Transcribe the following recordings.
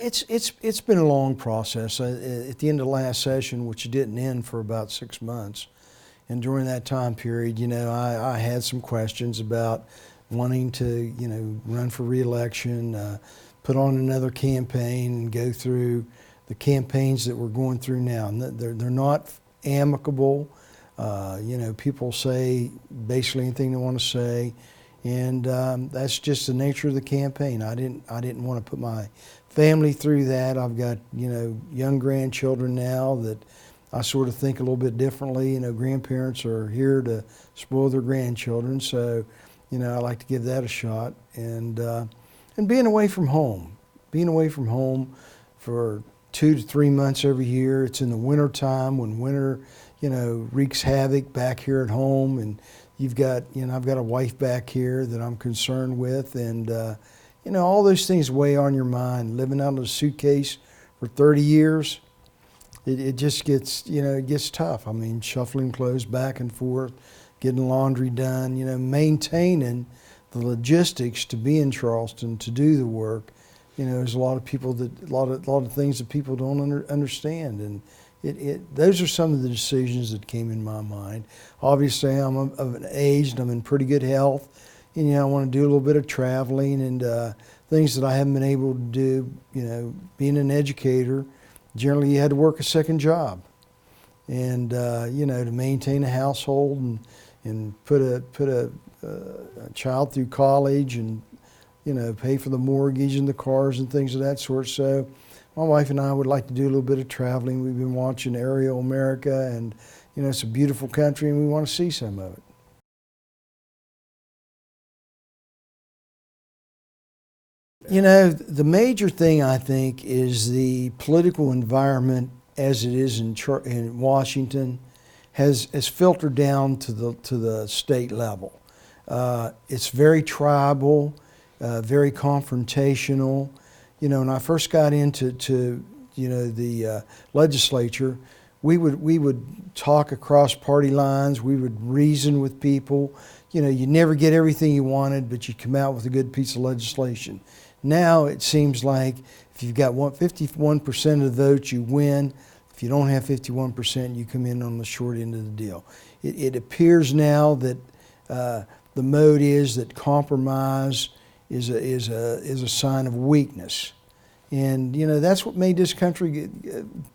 It's been a long process. At the end of last session, which didn't end for about 6 months, and during that time period, I had some questions about wanting to, run for re-election, put on another campaign, and go through the campaigns that we're going through now. And they're not amicable. People say basically anything they want to say, and that's just the nature of the campaign. I didn't want to put my family through that. I've got young grandchildren now that I sort of think a little bit differently. Grandparents are here to spoil their grandchildren, so I like to give that a shot. And being away from home, for 2 to 3 months every year. It's in the winter time when winter wreaks havoc back here at home, and you've got I've got a wife back here that I'm concerned with, and all those things weigh on your mind. Living out of a suitcase for 30 years, it just gets it gets tough. I mean, shuffling clothes back and forth, getting laundry done, maintaining the logistics to be in Charleston to do the work. There's a lot of people a lot of things that people don't understand, and those are some of the decisions that came in my mind. Obviously, I'm of an age and I'm in pretty good health, and I want to do a little bit of traveling and things that I haven't been able to do. Being an educator, generally you had to work a second job, and to maintain a household and put a child through college and pay for the mortgage and the cars and things of that sort. So my wife and I would like to do a little bit of traveling. We've been watching Aerial America, and it's a beautiful country, and we want to see some of it. The major thing, I think, is the political environment as it is in Washington has filtered down to the state level. It's very tribal, very confrontational. When I first got into the legislature, we would talk across party lines. We would reason with people. You never get everything you wanted, but you come out with a good piece of legislation. Now it seems like if you've got 51% of the votes, you win. If you don't have 51%, you come in on the short end of the deal. It appears now that the mode is that compromise is a sign of weakness. And, that's what made this country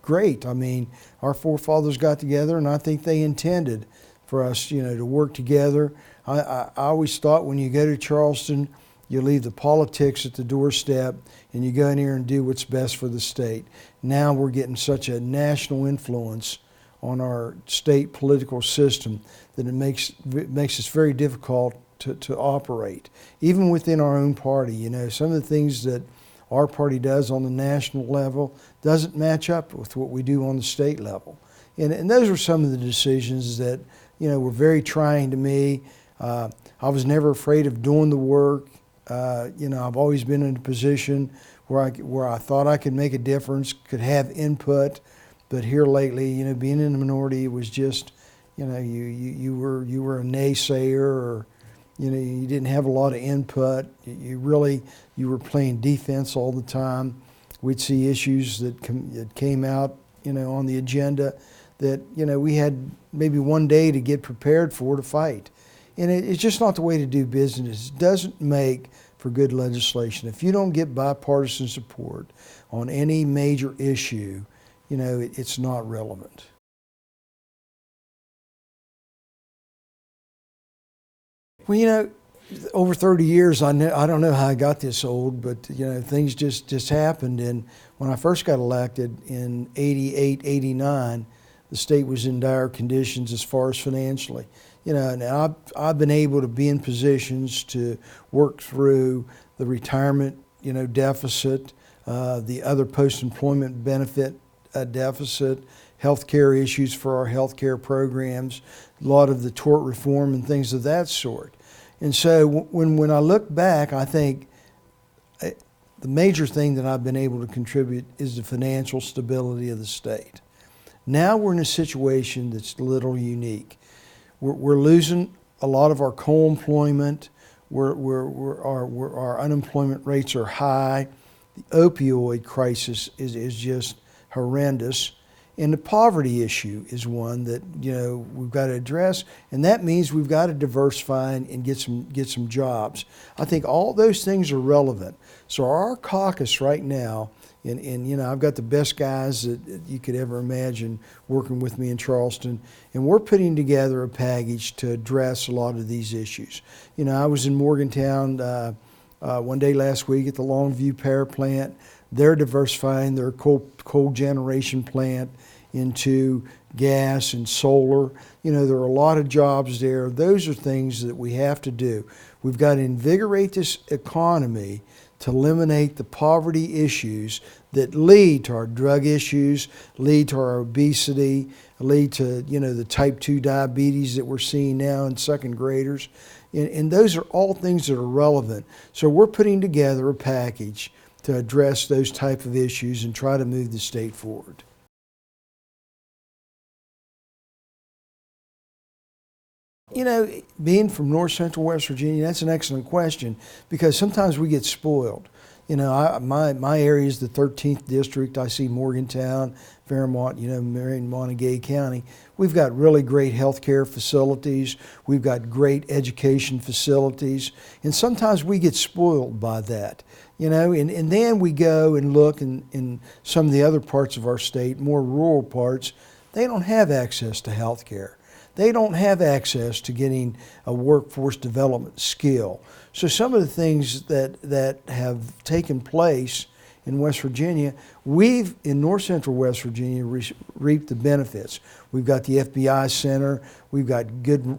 great. I mean, our forefathers got together, and I think they intended for us, to work together. I always thought when you go to Charleston, you leave the politics at the doorstep, and you go in here and do what's best for the state. Now we're getting such a national influence on our state political system that it makes it very difficult to operate. Even within our own party, some of the things that our party does on the national level doesn't match up with what we do on the state level. And those are some of the decisions that, were very trying to me. I was never afraid of doing the work. I've always been in a position where I thought I could make a difference, could have input. But here lately, being in the minority, it was just, you were a naysayer, or you didn't have a lot of input. You were playing defense all the time. We'd see issues that came out, on the agenda that, we had maybe one day to get prepared to fight. And it's just not the way to do business. It doesn't make for good legislation. If you don't get bipartisan support on any major issue, it's not relevant. Well, over 30 years, I don't know how I got this old, but things just happened. And when I first got elected in 88, 89, the state was in dire conditions as far as financially. And I've been able to be in positions to work through the retirement, deficit, the other post-employment benefit deficit, healthcare issues for our healthcare programs, a lot of the tort reform and things of that sort. And so when I look back, I think the major thing that I've been able to contribute is the financial stability of the state. Now we're in a situation that's a little unique. We're losing a lot of our co-employment. Our unemployment rates are high. The opioid crisis is just horrendous. And the poverty issue is one that we've got to address, and that means we've got to diversify and get some jobs. I think all those things are relevant. So our caucus right now, and I've got the best guys that you could ever imagine working with me in Charleston, and we're putting together a package to address a lot of these issues. I was in Morgantown one day last week at the Longview Power Plant. They're diversifying their coal generation plant into gas and solar. There are a lot of jobs there. Those are things that we have to do. We've got to invigorate this economy to eliminate the poverty issues that lead to our drug issues, lead to our obesity, lead to the type 2 diabetes that we're seeing now in second graders. And those are all things that are relevant. So we're putting together a package to address those type of issues and try to move the state forward. Being from north central West Virginia, that's an excellent question, because sometimes we get spoiled. My area is the 13th district. I see Morgantown, Fairmont, Marion, Montague County. We've got really great healthcare facilities. We've got great education facilities. And sometimes we get spoiled by that, and then we go and look in some of the other parts of our state, more rural parts, they don't have access to healthcare. They don't have access to getting a workforce development skill. So some of the things that have taken place in West Virginia, we've, in north central West Virginia, reaped the benefits. We've got the FBI Center. We've got good,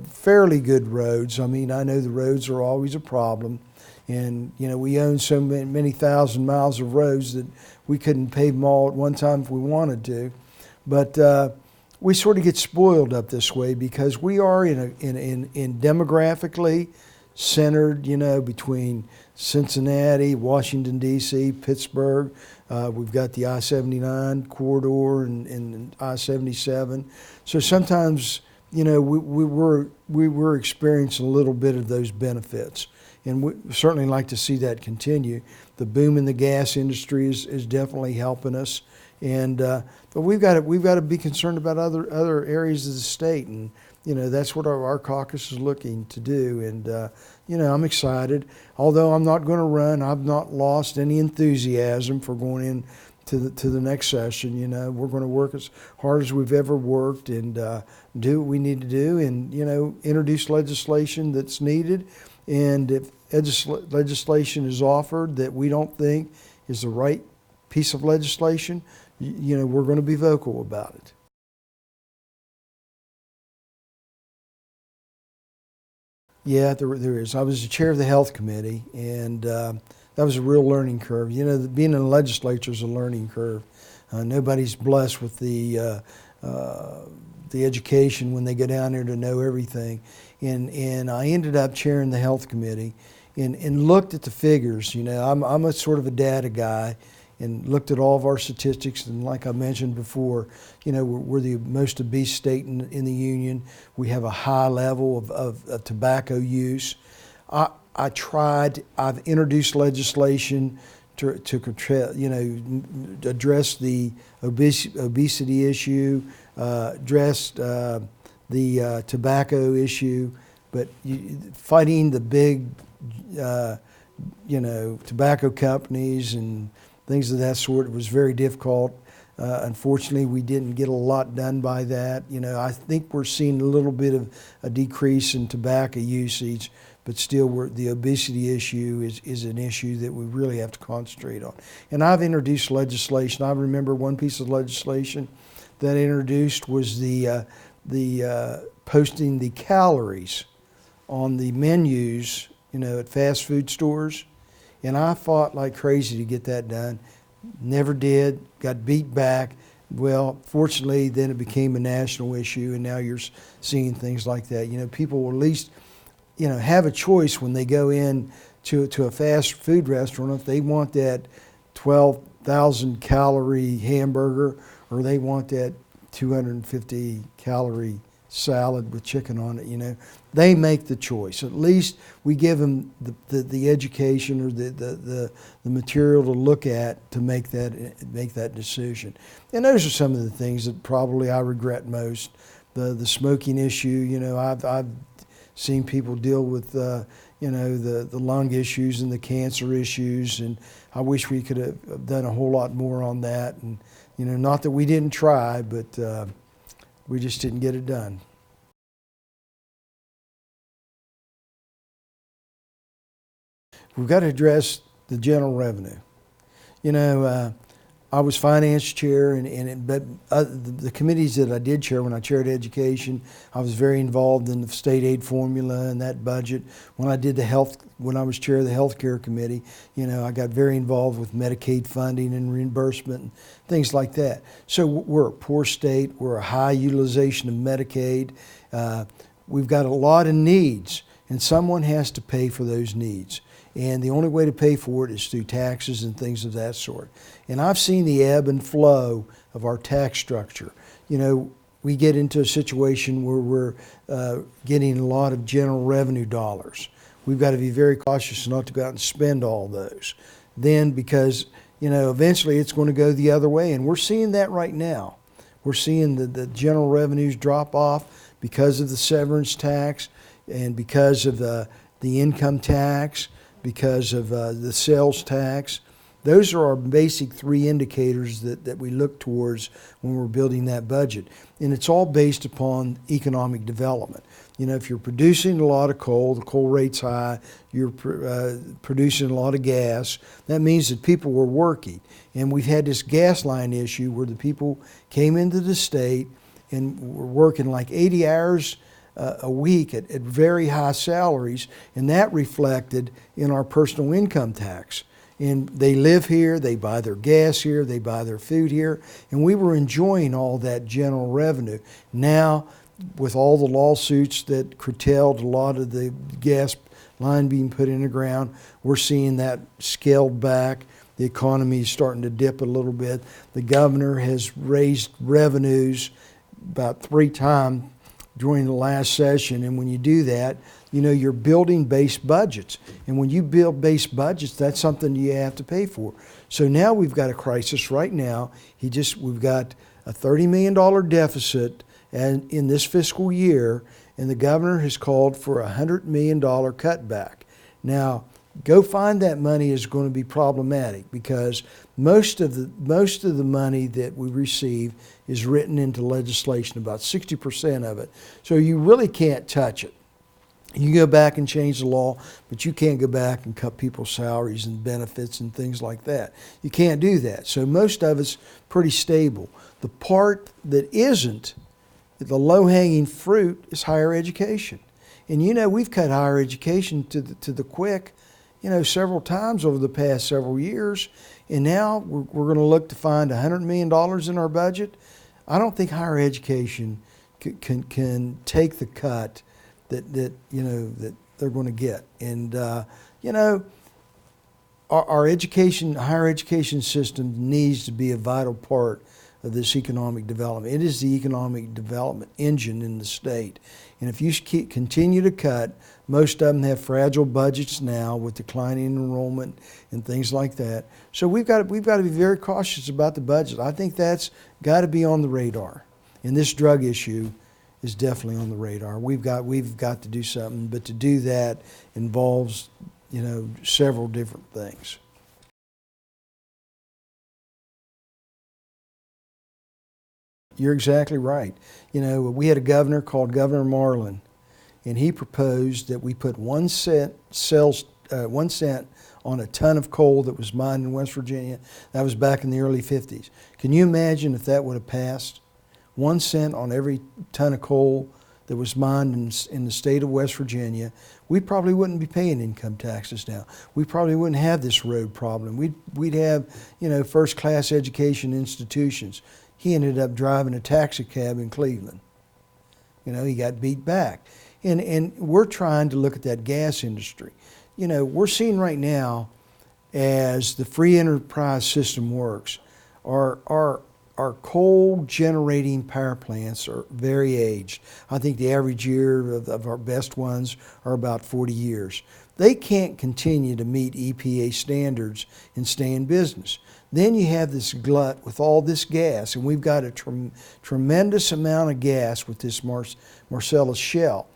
fairly good roads. I know the roads are always a problem. And, we own so many thousand miles of roads that we couldn't pave them all at one time if we wanted to. But we sort of get spoiled up this way because we are in demographically centered, between Cincinnati, Washington, D.C., Pittsburgh. We've got the I-79 corridor and I-77. So sometimes, we're experiencing a little bit of those benefits. And we certainly like to see that continue. The boom in the gas industry is definitely helping us. And but we've got to be concerned about other areas of the state, and that's what our caucus is looking to do. And I'm excited. Although I'm not going to run, I've not lost any enthusiasm for going in to the next session. We're going to work as hard as we've ever worked and do what we need to do, and introduce legislation that's needed. And if legislation is offered that we don't think is the right piece of legislation, we're going to be vocal about it. Yeah, there is. I was the chair of the health committee, and that was a real learning curve. Being in the legislature is a learning curve. Nobody's blessed with the education when they go down there to know everything. And I ended up chairing the health committee and looked at the figures. I'm a sort of a data guy, and looked at all of our statistics. And like I mentioned before, we're the most obese state in the union. We have a high level of tobacco use. I've introduced legislation to address the obesity issue, addressed the tobacco issue, but fighting the big, tobacco companies and things of that sort was very difficult. Unfortunately, we didn't get a lot done by that. I think we're seeing a little bit of a decrease in tobacco usage, but still the obesity issue is an issue that we really have to concentrate on. And I've introduced legislation. I remember one piece of legislation that I introduced was the posting the calories on the menus, at fast food stores. And I fought like crazy to get that done. Never did, got beat back. Well, fortunately, then it became a national issue, and now you're seeing things like that. People will at least, have a choice when they go in to a fast food restaurant if they want that 12,000 calorie hamburger or they want that 250 calorie salad with chicken on it. They make the choice. At least we give them the education or the material to look at to make that decision. And those are some of the things that probably I regret most. The smoking issue. I've seen people deal with the lung issues and the cancer issues, and I wish we could have done a whole lot more on that. And not that we didn't try, but we just didn't get it done. We've got to address the general revenue. I was finance chair, but the committees that I did chair when I chaired education, I was very involved in the state aid formula and that budget. When I was chair of the healthcare committee, I got very involved with Medicaid funding and reimbursement and things like that. So we're a poor state. We're a high utilization of Medicaid. We've got a lot of needs, and someone has to pay for those needs. And the only way to pay for it is through taxes and things of that sort. And I've seen the ebb and flow of our tax structure. We get into a situation where we're getting a lot of general revenue dollars. We've got to be very cautious not to go out and spend all those. Then because, eventually it's going to go the other way. And we're seeing that right now. We're seeing the general revenues drop off because of the severance tax and because of the income tax, because of the sales tax. Those are our basic three indicators that we look towards when we're building that budget. And it's all based upon economic development. If you're producing a lot of coal, the coal rate's high, you're producing a lot of gas, that means that people were working. And we've had this gas line issue where the people came into the state and were working like 80 hours a week at very high salaries, and that reflected in our personal income tax. And they live here, they buy their gas here, they buy their food here, and we were enjoying all that general revenue. Now, with all the lawsuits that curtailed a lot of the gas line being put in the ground, we're seeing that scaled back. The economy is starting to dip a little bit. The governor has raised revenues about 3 times during the last session, and when you do that, you're building base budgets. And when you build base budgets, that's something you have to pay for. So now we've got a crisis right now. We've got a $30 million deficit in this fiscal year, and the governor has called for a $100 million cutback. Now, go find that money is going to be problematic because most of the money that we receive is written into legislation, about 60% of it. So you really can't touch it. You can go back and change the law, but you can't go back and cut people's salaries and benefits and things like that. You can't do that. So most of it's pretty stable. The part that isn't, the low-hanging fruit, is higher education. And we've cut higher education to the quick, several times over the past several years. And now we're going to look to find $100 million in our budget. I don't think higher education can take the cut that they're going to get. And our higher education system needs to be a vital part of this economic development. It is the economic development engine in the state. And if you continue to cut, most of them have fragile budgets now with declining enrollment and things like that. So we've got to be very cautious about the budget. I think that's got to be on the radar. And this drug issue is definitely on the radar. We've got to do something, but to do that involves, several different things. You're exactly right. We had a governor called Governor Marlin, and he proposed that we put 1 cent on a ton of coal that was mined in West Virginia. That was back in the early 50s. Can you imagine if that would have passed? 1 cent on every ton of coal that was mined in the state of West Virginia. We probably wouldn't be paying income taxes now. We probably wouldn't have this road problem. We'd have, first-class education institutions. He ended up driving a taxi cab in Cleveland. He got beat back. And we're trying to look at that gas industry. We're seeing right now, as the free enterprise system works, our our coal generating power plants are very aged. I think the average year of our best ones are about 40 years. They can't continue to meet EPA standards and stay in business. Then you have this glut with all this gas, and we've got a tremendous amount of gas with this Marcellus Shale.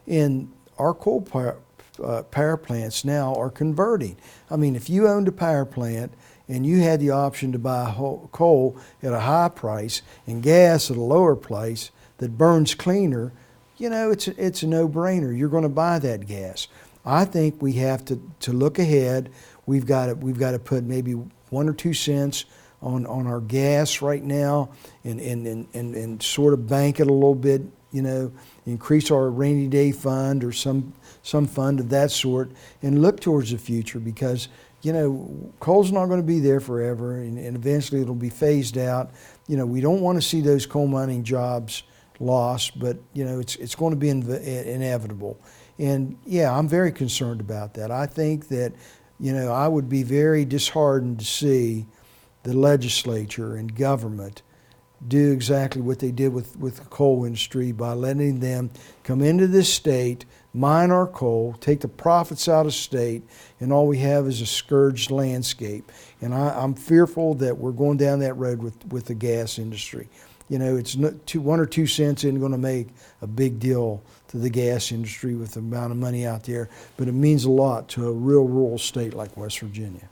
And our coal power plants now are converting. I mean, if you owned a power plant and you had the option to buy coal at a high price and gas at a lower price that burns cleaner, you know, it's a no-brainer. You're going to buy that gas. I think we have to look ahead. We've got to put maybe 1 or 2 cents on our gas right now and sort of bank it a little bit, you know, increase our rainy day fund or some fund of that sort and look towards the future, because, you know, coal's not going to be there forever, and eventually it'll be phased out. You know, we don't want to see those coal mining jobs lost, but, you know, it's going to be inevitable. And yeah, I'm very concerned about that. I think that, you know, I would be very disheartened to see the legislature and government do exactly what they did with the coal industry by letting them come into this state, mine our coal, take the profits out of state, and all we have is a scourged landscape. And I'm fearful that we're going down that road with the gas industry. You know, it's 1 or 2 cents isn't going to make a big deal to the gas industry with the amount of money out there, but it means a lot to a real rural state like West Virginia.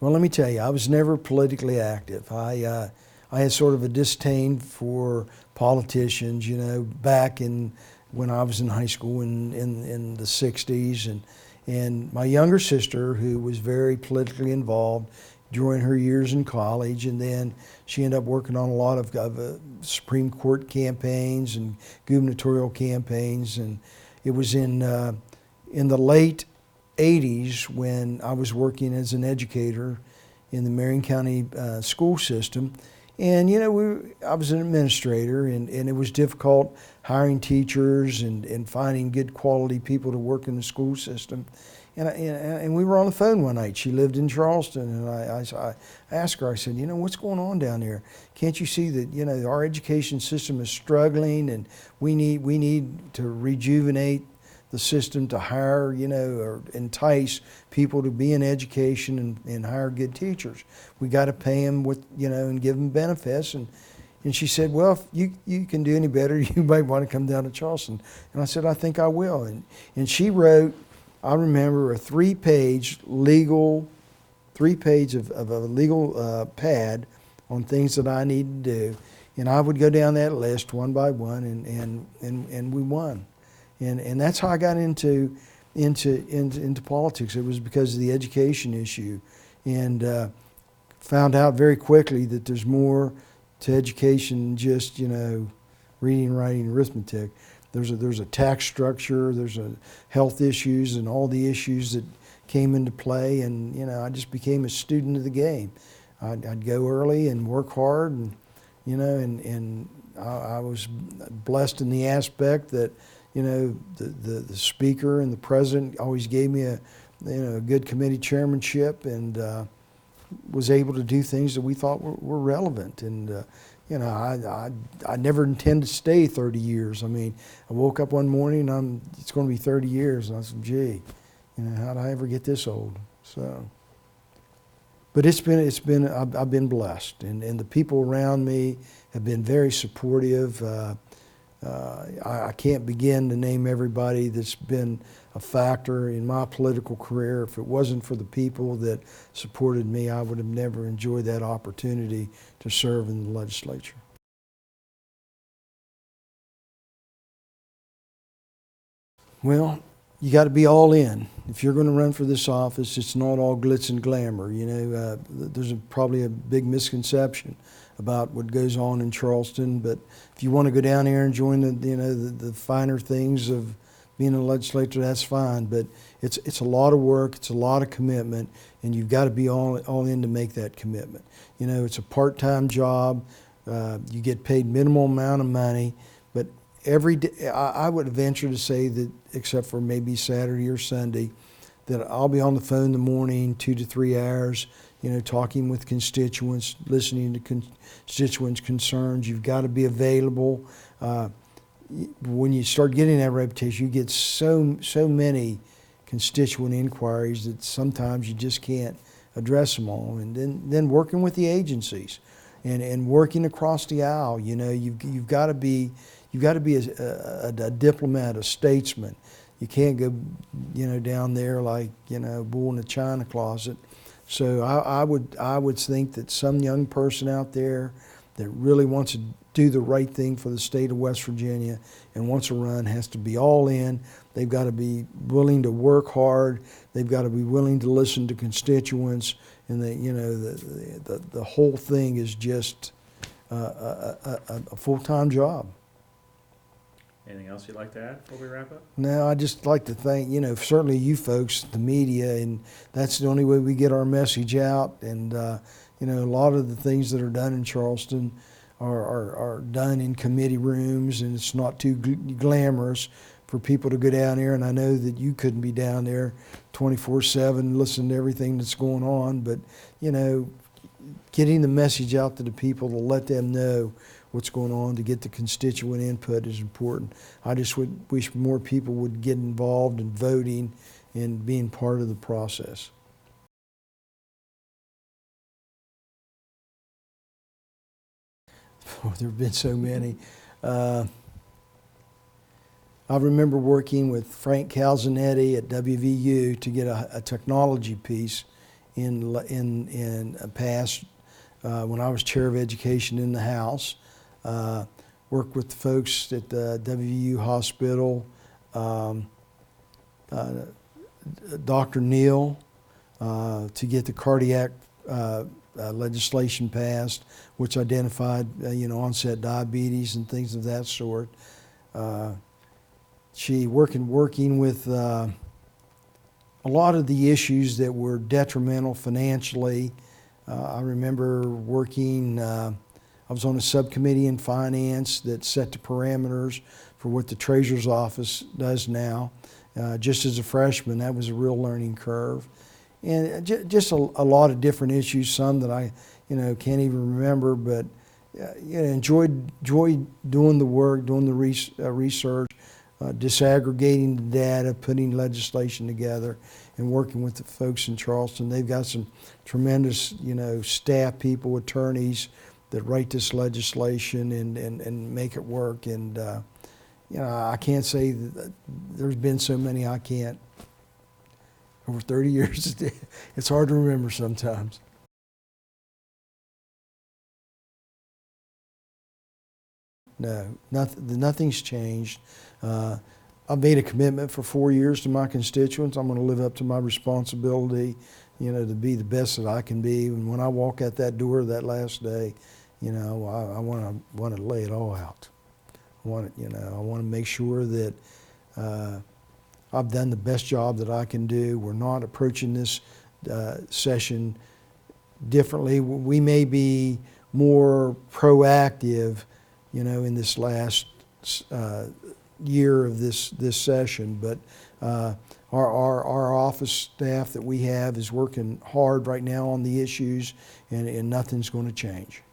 Well, let me tell you, I was never politically active. I had sort of a disdain for politicians, you know, back when I was in high school in the 60s. And my younger sister, who was very politically involved during her years in college, and then she ended up working on a lot of Supreme Court campaigns and gubernatorial campaigns. And it was in the late 80s when I was working as an educator in the Marion County school system. And, you know, I was an administrator, and it was difficult hiring teachers and finding good quality people to work in the school system. And we were on the phone one night. She lived in Charleston, and I asked her, I said, you know, what's going on down there? Can't you see that, you know, our education system is struggling, and we need to rejuvenate the system to hire, you know, or entice people to be in education and hire good teachers. We got to pay them with, you know, and give them benefits. And she said, well, if you can do any better, you might want to come down to Charleston. And I said, I think I will. And she wrote, I remember, a 3-page of a legal pad on things that I needed to do. And I would go down that list one by one, and we won. And that's how I got into politics. It was because of the education issue, and found out very quickly that there's more to education than just, you know, reading, writing, arithmetic. There's a tax structure, there's a health issues, and all the issues that came into play. And, you know, I just became a student of the game. I'd go early and work hard, and, you know, and I was blessed in the aspect that, you know, the speaker and the president always gave me a good committee chairmanship, and was able to do things that we thought were relevant. And you know, I never intended to stay 30 years. I mean, I woke up one morning and it's going to be 30 years, and I said, gee, you know, how did I ever get this old? So, but I've been blessed, and the people around me have been very supportive. I can't begin to name everybody that's been a factor in my political career. If it wasn't for the people that supported me, I would have never enjoyed that opportunity to serve in the legislature. Well, you got to be all in. If you're going to run for this office, it's not all glitz and glamour. You know, there's probably a big misconception about what goes on in Charleston. But if you want to go down here and join the finer things of being a legislator, that's fine. But it's a lot of work, it's a lot of commitment, and you've got to be all in to make that commitment. You know, it's a part-time job. You get paid minimal amount of money, but every day, I would venture to say that, except for maybe Saturday or Sunday, that I'll be on the phone in the morning 2 to 3 hours, talking with constituents, listening to constituents' concerns. You've got to be available. When you start getting that reputation, you get so many constituent inquiries that sometimes you just can't address them all. And then working with the agencies and working across the aisle, you've got to be a diplomat, a statesman. You can't go, down there like, bull in a china closet. So I would think that some young person out there that really wants to do the right thing for the state of West Virginia and wants to run has to be all in. They've got to be willing to work hard. They've got to be willing to listen to constituents, and the whole thing is just a full-time job. Anything else you'd like to add before we wrap up? No, I'd just like to thank, certainly you folks, the media, and that's the only way we get our message out. And, a lot of the things that are done in Charleston are done in committee rooms, and it's not too glamorous for people to go down there. And I know that you couldn't be down there 24/7 listening to everything that's going on, but, getting the message out to the people to let them know what's going on, to get the constituent input is important. I just wish more people would get involved in voting and being part of the process. Oh, there have been so many. I remember working with Frank Calzanetti at WVU to get a technology piece in passed when I was chair of education in the House. Worked with the folks at the WVU Hospital, Dr. Neal, to get the cardiac legislation passed, which identified onset diabetes and things of that sort. She working with a lot of the issues that were detrimental financially. I remember working. I was on a subcommittee in finance that set the parameters for what the treasurer's office does now. Just as a freshman, that was a real learning curve. And just a lot of different issues, some that I can't even remember, but enjoyed doing the work, doing the research, disaggregating the data, putting legislation together, and working with the folks in Charleston. They've got some tremendous staff people, attorneys that write this legislation and make it work. And I can't say that there's been so many I can't. Over 30 years, it's hard to remember sometimes. No, nothing's changed. I've made a commitment for 4 years to my constituents. I'm going to live up to my responsibility, to be the best that I can be. And when I walk out that door that last day, I want to lay it all out. I want to make sure that I've done the best job that I can do. We're not approaching this session differently. We may be more proactive, in this last year of this session, but our office staff that we have is working hard right now on the issues, and nothing's going to change.